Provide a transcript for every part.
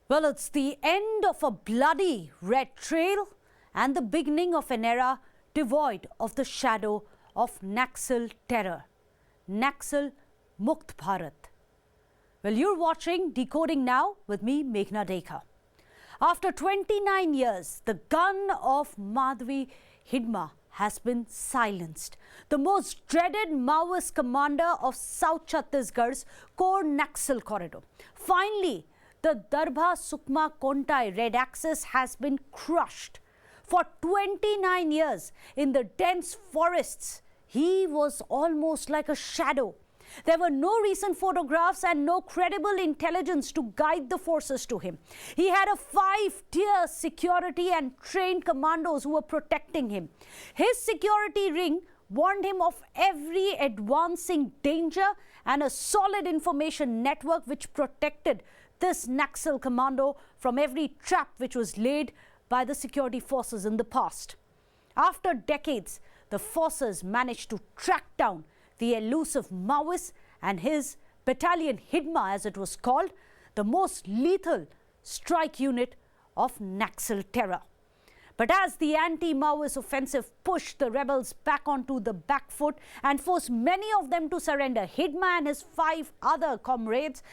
Well, it's the end of a bloody red trail and the beginning of an era devoid of the shadow of Naxal terror. Naxal Mukt Bharat. Well, you're watching Decoding Now with me, Meghna Dekha. After 29 years, the gun of Madhvi Hidma has been silenced. The most dreaded Maoist commander of South Chhattisgarh's core Naxal corridor. Finally, the Darbha Sukma Kontai Red Axis has been crushed. For 29 years in the dense forests, he was almost like a shadow. There were no recent photographs and no credible intelligence to guide the forces to him. He had a 5-tier security and trained commandos who were protecting him. His security ring warned him of every advancing danger and a solid information network which protected this Naxal commando from every trap which was laid by the security forces in the past. After decades, the forces managed to track down the elusive Maoist and his battalion Hidma, as it was called, the most lethal strike unit of Naxal terror. But as the anti-Maoist offensive pushed the rebels back onto the back foot and forced many of them to surrender, Hidma and his 5 other comrades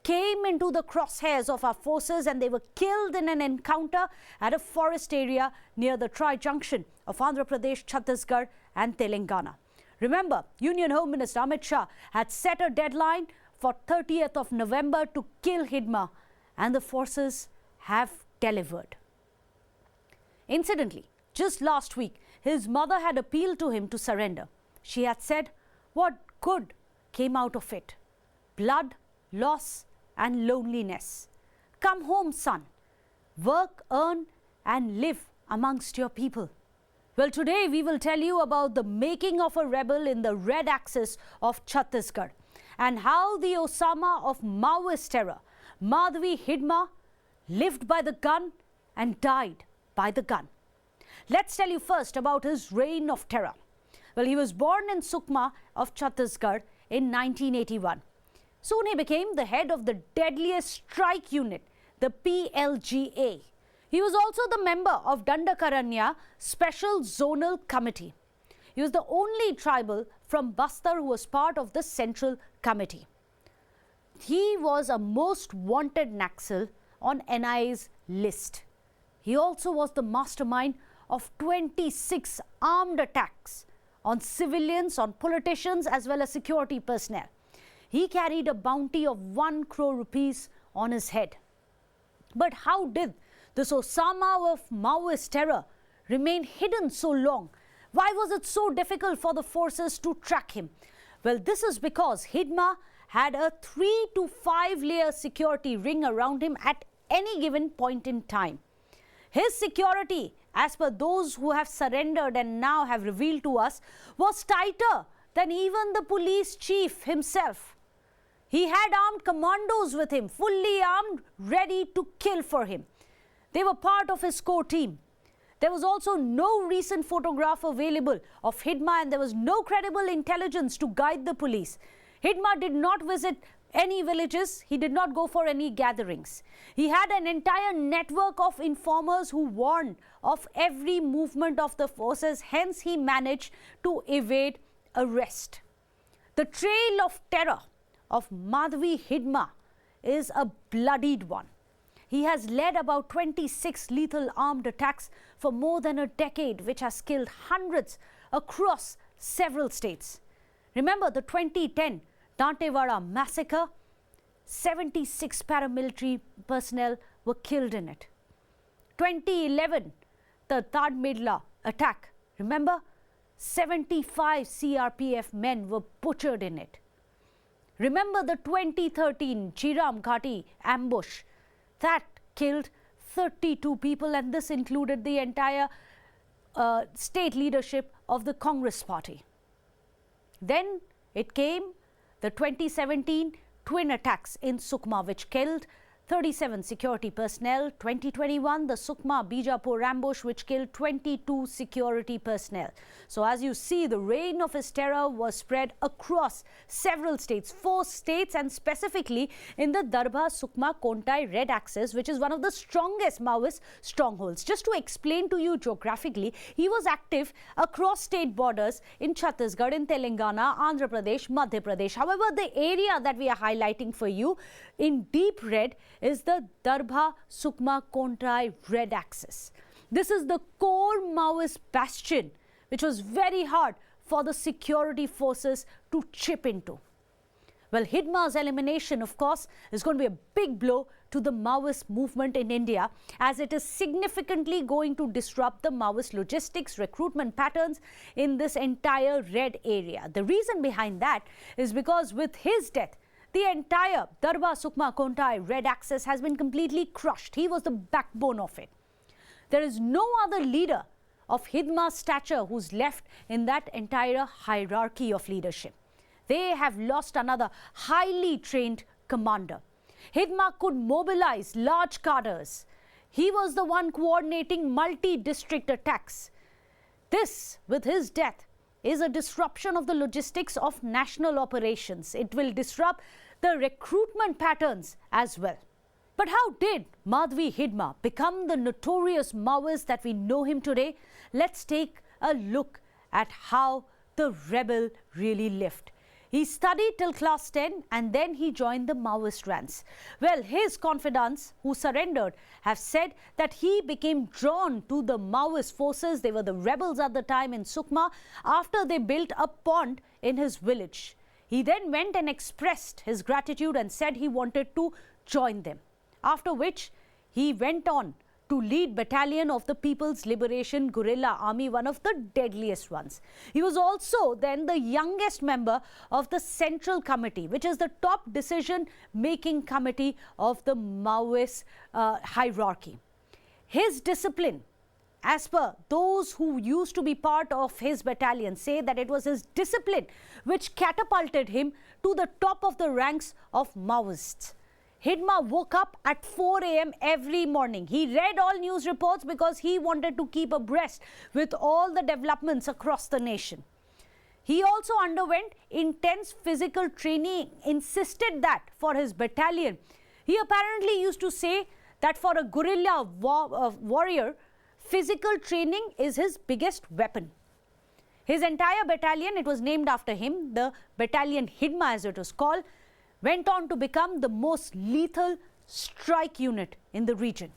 came into the crosshairs of our forces and they were killed in an encounter at a forest area near the tri-junction of Andhra Pradesh, Chhattisgarh and Telangana. Remember, Union Home Minister Amit Shah had set a deadline for 30th of November to kill Hidma, and the forces have delivered. Incidentally, just last week, his mother had appealed to him to surrender. She had said, what good came out of it? Blood, loss and loneliness. Come home, son. Work, earn and live amongst your people. Well, today we will tell you about the making of a rebel in the Red Axis of Chhattisgarh and how the Osama of Maoist terror, Madhvi Hidma, lived by the gun and died by the gun. Let's tell you first about his reign of terror. Well, he was born in Sukma of Chhattisgarh in 1981. Soon he became the head of the deadliest strike unit, the PLGA. He was also the member of Dandakaranya Special Zonal Committee. He was the only tribal from Bastar who was part of the Central Committee. He was a most wanted Naxal on NIA's list. He also was the mastermind of 26 armed attacks on civilians, on politicians as well as security personnel. He carried a bounty of 1 crore rupees on his head. But how did this Osama of Maoist terror remain hidden so long? Why was it so difficult for the forces to track him? Well, this is because Hidma had a 3 to 5 layer security ring around him at any given point in time. His security, as per those who have surrendered and now have revealed to us, was tighter than even the police chief himself. He had armed commandos with him, fully armed, ready to kill for him. They were part of his core team. There was also no recent photograph available of Hidma and there was no credible intelligence to guide the police. Hidma did not visit any villages. He did not go for any gatherings. He had an entire network of informers who warned of every movement of the forces. Hence, he managed to evade arrest. The trail of terror of Madhvi Hidma is a bloodied one. He has led about 26 lethal armed attacks for more than a decade, which has killed hundreds across several states. Remember the 2010 Dantewada massacre? 76 paramilitary personnel were killed in it. 2011, the Tadmedla attack. Remember? 75 CRPF men were butchered in it. Remember the 2013 Chiram Ghati ambush? That killed 32 people, and this included the entire state leadership of the Congress party. Then it came the 2017 twin attacks in Sukma, which killed 37 security personnel. 2021, the Sukma Bijapur ambush which killed 22 security personnel. So as you see, the reign of his terror was spread across several states, 4 states, and specifically in the Darbha Sukma Kontai Red Axis, which is one of the strongest Maoist strongholds. Just to explain to you geographically, he was active across state borders in Chhattisgarh, in Telangana, Andhra Pradesh, Madhya Pradesh. However, the area that we are highlighting for you in deep red is the Darbha Sukma Kontai Red Axis. This is the core Maoist bastion, which was very hard for the security forces to chip into. Well, Hidma's elimination, of course, is going to be a big blow to the Maoist movement in India, as it is significantly going to disrupt the Maoist logistics, recruitment patterns in this entire red area. The reason behind that is because with his death, the entire Darbha Sukma Kontai Red Axis has been completely crushed. He was the backbone of it. There is no other leader of Hidma's stature who's left in that entire hierarchy of leadership. They have lost another highly trained commander. Hidma could mobilize large cadres. He was the one coordinating multi-district attacks. This, with his death, is a disruption of the logistics of national operations. It will disrupt the recruitment patterns as well. But how did Madhvi Hidma become the notorious Maoist that we know him today? Let's take a look at how the rebel really lived. He studied till class 10 and then he joined the Maoist ranks. Well, his confidants who surrendered have said that he became drawn to the Maoist forces. They were the rebels at the time in Sukma after they built a pond in his village. He then went and expressed his gratitude and said he wanted to join them. After which he went on to lead battalion of the People's Liberation Guerrilla Army, one of the deadliest ones. He was also then the youngest member of the Central Committee, which is the top decision-making committee of the Maoist hierarchy. His discipline, as per those who used to be part of his battalion, say that it was his discipline which catapulted him to the top of the ranks of Maoists. Hidma woke up at 4 a.m. every morning. He read all news reports because he wanted to keep abreast with all the developments across the nation. He also underwent intense physical training, insisted that for his battalion. He apparently used to say that for a guerrilla warrior, physical training is his biggest weapon. His entire battalion, it was named after him, the battalion Hidma as it was called, went on to become the most lethal strike unit in the region.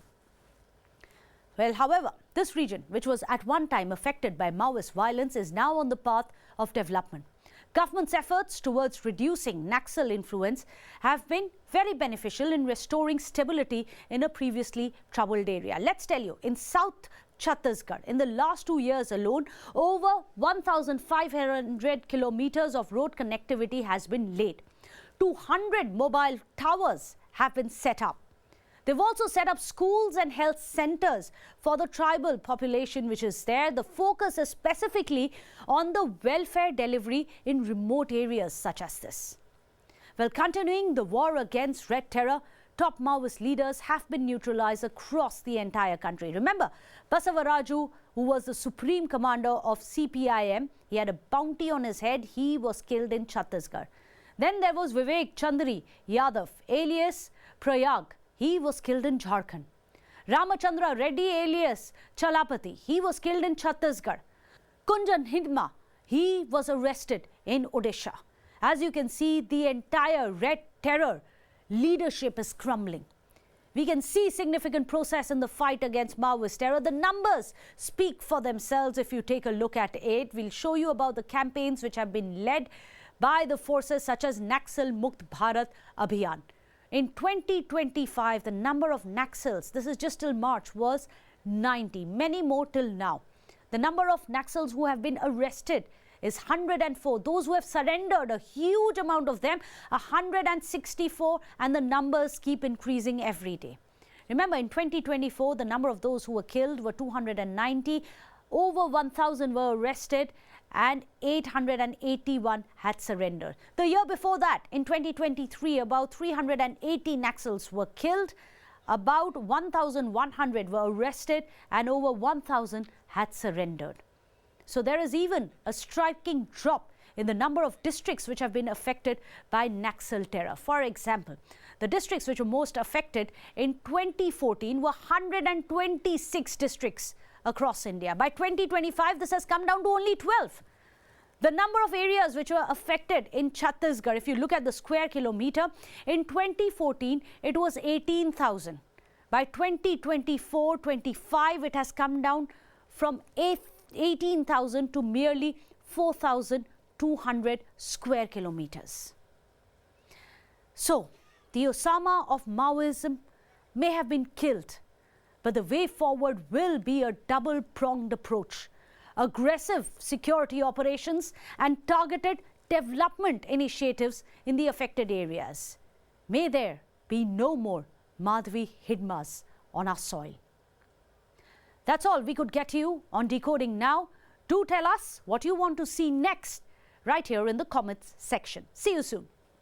Well, however, this region, which was at one time affected by Maoist violence, is now on the path of development. Government's efforts towards reducing Naxal influence have been very beneficial in restoring stability in a previously troubled area. Let's tell you, in South Chhattisgarh, in the last 2 years alone, over 1,500 kilometers of road connectivity has been laid. 200 mobile towers have been set up. They've also set up schools and health centers for the tribal population which is there. The focus is specifically on the welfare delivery in remote areas such as this. Well, continuing the war against Red Terror, top Maoist leaders have been neutralized across the entire country. Remember, Basavaraju, who was the supreme commander of CPIM, he had a bounty on his head. He was killed in Chhattisgarh. Then there was Vivek Chandri Yadav, alias Prayag. He was killed in Jharkhand. Ramachandra Reddy, alias Chalapati. He was killed in Chhattisgarh. Kunjan Hidma, he was arrested in Odisha. As you can see, the entire Red Terror leadership is crumbling. We can see significant progress in the fight against Maoist terror. The numbers speak for themselves if you take a look at it. We'll show you about the campaigns which have been led by the forces such as Naxal Mukt Bharat Abhiyan. In 2025, the number of Naxals, this is just till March, was 90. Many more till now. The number of Naxals who have been arrested is 104. Those who have surrendered, a huge amount of them, 164, and the numbers keep increasing every day. Remember, in 2024, the number of those who were killed were 290. Over 1,000 were arrested, and 881 had surrendered. The year before that, in 2023, about 380 Naxals were killed, about 1,100 were arrested, and over 1,000 had surrendered. So there is even a striking drop in the number of districts which have been affected by Naxal terror. For example, the districts which were most affected in 2014 were 126 districts across India. By 2025, this has come down to only 12. The number of areas which were affected in Chhattisgarh, if you look at the square kilometer, in 2014, it was 18,000. By 2024-25, it has come down from 18,000 to merely 4,200 square kilometers. So, the Osama of Maoism may have been killed, but the way forward will be a double-pronged approach. Aggressive security operations and targeted development initiatives in the affected areas. May there be no more Madhvi Hidmas on our soil. That's all we could get you on Decoding Now. Do tell us what you want to see next right here in the comments section. See you soon.